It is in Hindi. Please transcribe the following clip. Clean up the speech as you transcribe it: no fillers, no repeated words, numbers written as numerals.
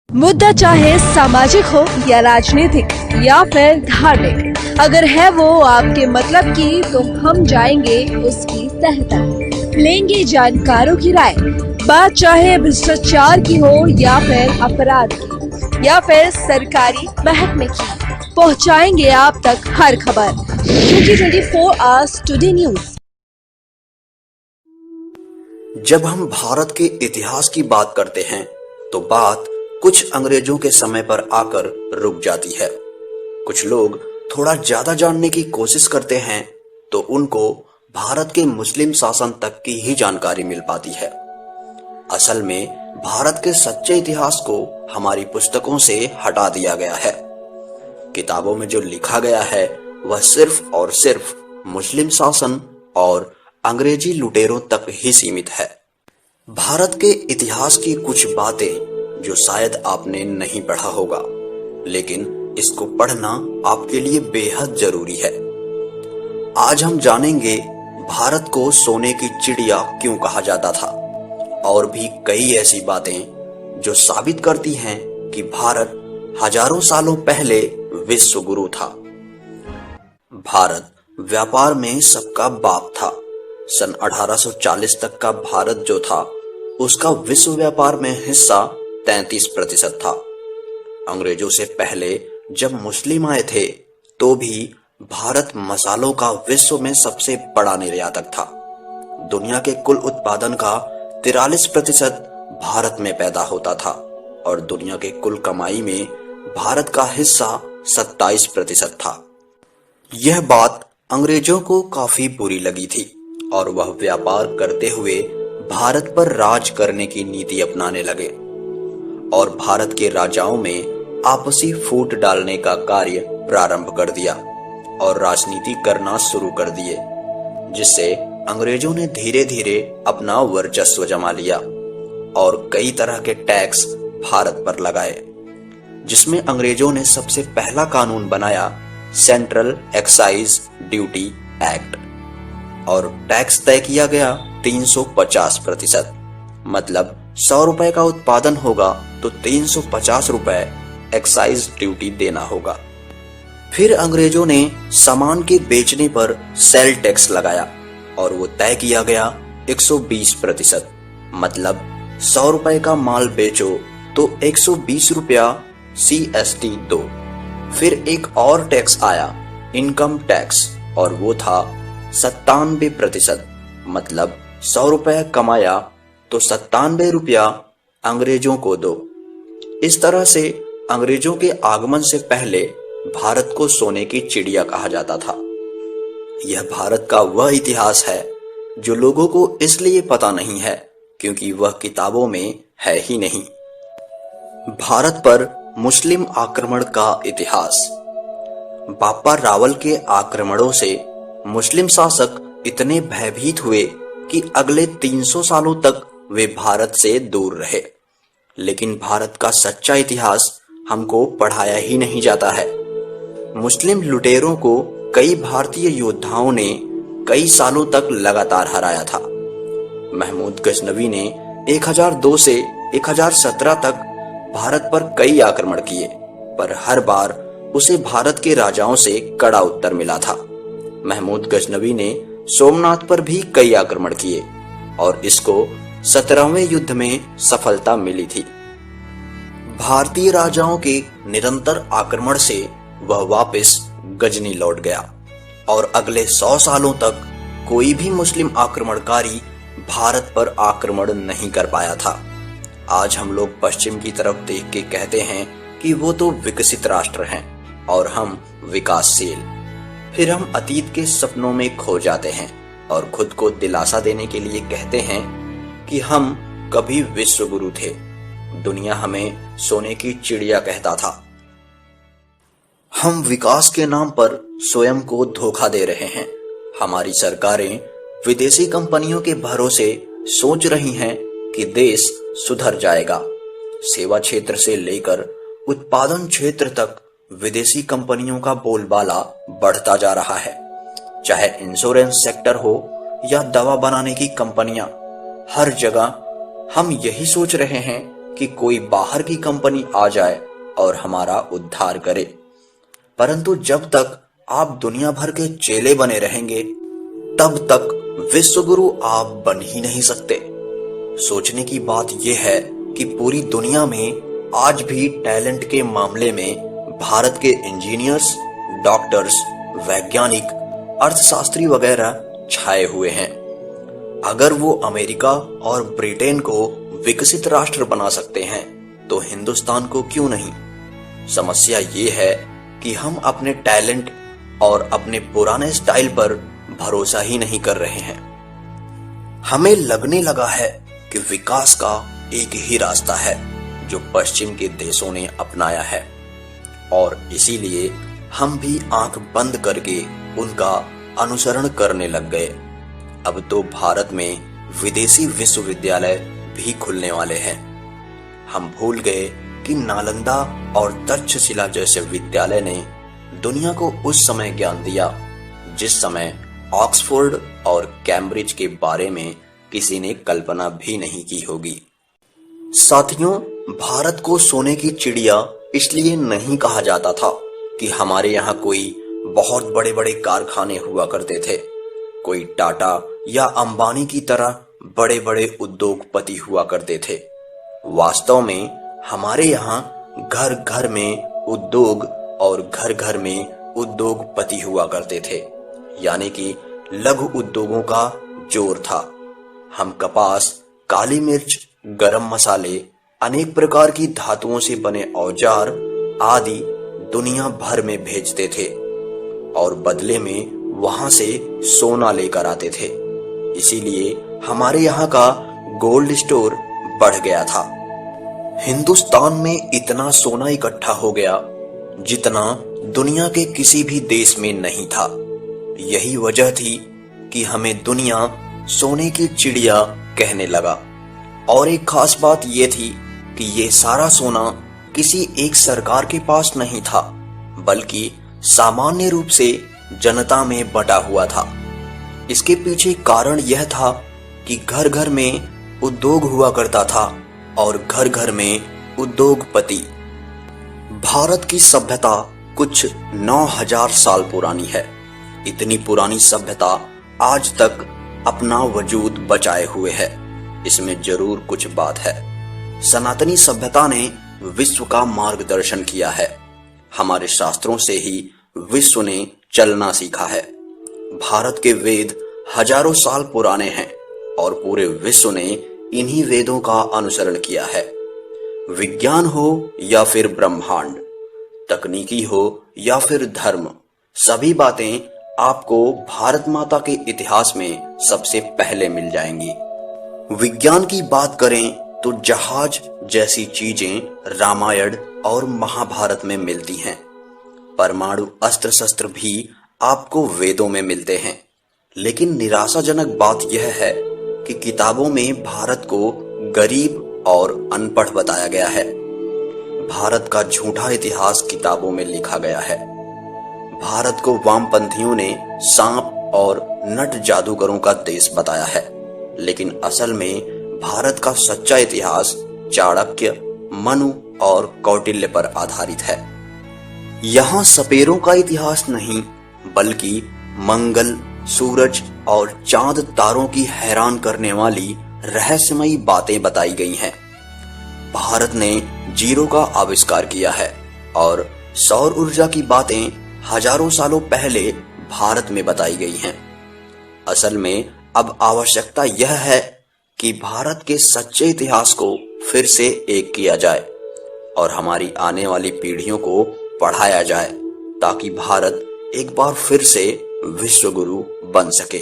मुद्दा चाहे सामाजिक हो या राजनीतिक या फिर धार्मिक, अगर है वो आपके मतलब की तो हम जाएंगे उसकी तह तक, लेंगे जानकारों की राय। बात चाहे भ्रष्टाचार की हो या फिर अपराध की या फिर सरकारी महकमे की, पहुंचाएंगे आप तक हर खबर, क्योंकि 24 आवर्स टुडे न्यूज। जब हम भारत के इतिहास की बात करते हैं तो बात कुछ अंग्रेजों के समय पर आकर रुक जाती है। कुछ लोग थोड़ा ज्यादा जानने की कोशिश करते हैं तो उनको भारत के मुस्लिम शासन तक की ही जानकारी मिल पाती है। असल में भारत के सच्चे इतिहास को हमारी पुस्तकों से हटा दिया गया है। किताबों में जो लिखा गया है वह सिर्फ और सिर्फ मुस्लिम शासन और अंग्रेजी लुटेरों तक ही सीमित है। भारत के इतिहास की कुछ बातें जो शायद आपने नहीं पढ़ा होगा, लेकिन इसको पढ़ना आपके लिए बेहद जरूरी है। आज हम जानेंगे भारत को सोने की चिड़िया क्यों कहा जाता था, और भी कई ऐसी बातें जो साबित करती हैं कि भारत हजारों सालों पहले विश्व गुरु था। भारत व्यापार में सबका बाप था। सन 1840 तक का भारत जो था उसका विश्व व्यापार में हिस्सा 33% था। अंग्रेजों से पहले जब मुस्लिम आए थे तो भी भारत मसालों का विश्व में सबसे बड़ा निर्यातक था। दुनिया के कुल उत्पादन का 43% भारत में पैदा होता था और दुनिया के कुल कमाई में भारत का हिस्सा 27% था। यह बात अंग्रेजों को काफी बुरी लगी थी और वह व्यापार करते हुए भारत पर राज करने की नीति अपनाने लगे और भारत के राजाओं में आपसी फूट डालने का कार्य प्रारंभ कर दिया और राजनीति करना शुरू कर दिए, जिससे अंग्रेजों ने धीरे धीरे अपना वर्चस्व जमा लिया और कई तरह के टैक्स भारत पर लगाए, जिसमें अंग्रेजों ने सबसे पहला कानून बनाया सेंट्रल एक्साइज ड्यूटी एक्ट, और टैक्स तय किया गया 350%। मतलब 100 रुपए का उत्पादन होगा तो 350 रुपए एक्साइज ड्यूटी देना होगा। फिर अंग्रेजों ने सामान के बेचने पर सेल टैक्स लगाया और वो तय किया गया 120%। मतलब 100 रुपए का माल बेचो तो 120 रुपया CST दो। फिर एक और टैक्स आया, इनकम टैक्स, और वो था 97%। मतलब 100 रुपया कमाया तो 97 रुपया अंग्रेजों को दो। इस तरह से अंग्रेजों के आगमन से पहले भारत को सोने की चिड़िया कहा जाता था। यह भारत का वह इतिहास है जो लोगों को इसलिए पता नहीं है क्योंकि वह किताबों में है ही नहीं। भारत पर मुस्लिम आक्रमण का इतिहास। बापा रावल के आक्रमणों से मुस्लिम शासक इतने भयभीत हुए कि अगले 300 सालों तक वे भारत से दूर रहे। लेकिन भारत का सच्चा इतिहास हमको पढ़ाया ही नहीं जाता है। मुस्लिम लुटेरों को कई भारतीय योद्धाओं ने कई सालों तक लगातार हराया था। महमूद गजनवी ने 1002 से 1017 तक भारत पर कई आक्रमण किए, पर हर बार उसे भारत के राजाओं से कड़ा उत्तर मिला था। महमूद गजनवी ने सोमनाथ पर भी कई आक्रमण किए और इसको 17वें युद्ध में सफलता मिली थी। भारतीय राजाओं के निरंतर आक्रमण से वह वापस गजनी लौट गया और अगले 100 सालों तक कोई भी मुस्लिम आक्रमणकारी भारत पर आक्रमण नहीं कर पाया था। आज हम लोग पश्चिम की तरफ देख के कहते हैं कि वो तो विकसित राष्ट्र हैं और हम विकासशील। फिर हम अतीत के सपनों में खो जाते हैं और खुद को दिलासा देने के लिए कहते हैं कि हम कभी विश्व गुरु थे। दुनिया हमें सोने की चिड़िया कहता था। हम विकास के नाम पर स्वयं को धोखा दे रहे हैं। हमारी सरकारें विदेशी कंपनियों के भरोसे सोच रही हैं कि देश सुधर जाएगा। सेवा क्षेत्र से लेकर उत्पादन क्षेत्र तक विदेशी कंपनियों का बोलबाला बढ़ता जा रहा है। चाहे इंश्योरेंस सेक्टर हो या दवा बनाने की कंपनियां, हर जगह हम यही सोच रहे हैं कि कोई बाहर की कंपनी आ जाए और हमारा उद्धार करे। परंतु जब तक आप दुनिया भर के चेले बने रहेंगे, तब तक विश्व गुरु आप बन ही नहीं सकते। सोचने की बात यह है कि पूरी दुनिया में आज भी टैलेंट के मामले में भारत के इंजीनियर्स, डॉक्टर्स, वैज्ञानिक, अर्थशास्त्री वगैरह छाए हुए हैं। अगर वो अमेरिका और ब्रिटेन को विकसित राष्ट्र बना सकते हैं तो हिंदुस्तान को क्यों नहीं। समस्या ये है कि हम अपने टैलेंट और अपने पुराने स्टाइल पर भरोसा ही नहीं कर रहे हैं। हमें लगने लगा है कि विकास का एक ही रास्ता है जो पश्चिम के देशों ने अपनाया है, और इसीलिए हम भी आंख बंद करके उनका अनुसरण करने लग गए। अब तो भारत में विदेशी विश्वविद्यालय भी खुलने वाले हैं। हम भूल गए कि नालंदा और तक्षशिला जैसे विद्यालय ने दुनिया को उस समय ज्ञान दिया जिस समय ऑक्सफोर्ड और कैम्ब्रिज के बारे में किसी ने कल्पना भी नहीं की होगी। साथियों, भारत को सोने की चिड़िया इसलिए नहीं कहा जाता था कि हमारे यहाँ कोई बहुत बड़े बड़े कारखाने हुआ करते थे, कोई टाटा या अंबानी की तरह बड़े बड़े उद्योगपति हुआ करते थे। वास्तव में हमारे यहाँ घर घर में उद्योग और घर घर में उद्योगपति हुआ करते थे, यानी कि लघु उद्योगों का जोर था। हम कपास, काली मिर्च, गरम मसाले, अनेक प्रकार की धातुओं से बने औजार आदि दुनिया भर में भेजते थे और बदले में वहां से सोना लेकर आते थे। इसीलिए हमारे यहाँ का गोल्ड स्टोर बढ़ गया था। हिंदुस्तान में इतना सोना इकट्ठा हो गया जितना दुनिया के किसी भी देश में नहीं था। यही वजह थी कि हमें दुनिया सोने की चिड़िया कहने लगा। और एक खास बात यह थी कि ये सारा सोना किसी एक सरकार के पास नहीं था, बल्कि सामान्य रूप से जनता में बटा हुआ था। इसके पीछे कारण यह था कि घर घर में उद्योग हुआ करता था और घर घर में उद्योगपति। भारत की सभ्यता कुछ 9000 साल पुरानी है। इतनी पुरानी सभ्यता आज तक अपना वजूद बचाए हुए है। इसमें जरूर कुछ बात है। सनातनी सभ्यता ने विश्व का मार्गदर्शन किया है। हमारे शास्त्रों से ही विश्व ने चलना सीखा है। भारत के वेद हजारों साल पुराने हैं और पूरे विश्व ने इन्हीं वेदों का अनुसरण किया है। विज्ञान हो या फिर ब्रह्मांड, तकनीकी हो या फिर धर्म, सभी बातें आपको भारत माता के इतिहास में सबसे पहले मिल जाएंगी। विज्ञान की बात करें तो जहाज जैसी चीजें रामायण और महाभारत में मिलती हैं। परमाणु अस्त्र शस्त्र भी आपको वेदों में मिलते हैं। लेकिन निराशाजनक बात यह है कि किताबों में भारत को गरीब और अनपढ़ बताया गया है। भारत का झूठा इतिहास किताबों में लिखा गया है। भारत को वामपंथियों ने सांप और नट जादूगरों का देश बताया है, लेकिन असल में भारत का सच्चा इतिहास चाणक्य, मनु और कौटिल्य पर आधारित है। यहाँ सपेरों का इतिहास नहीं, बल्कि मंगल, सूरज और चांद तारों की हैरान करने वाली रहस्यमयी बातें बताई गई हैं। भारत ने जीरो का आविष्कार किया है और सौर ऊर्जा की बातें हजारों सालों पहले भारत में बताई गई हैं। असल में अब आवश्यकता यह है कि भारत के सच्चे इतिहास को फिर से एक किया जाए और हमारी आने वाली पीढ़ियों को पढ़ाया जाए, ताकि भारत एक बार फिर से विश्व गुरु बन सके।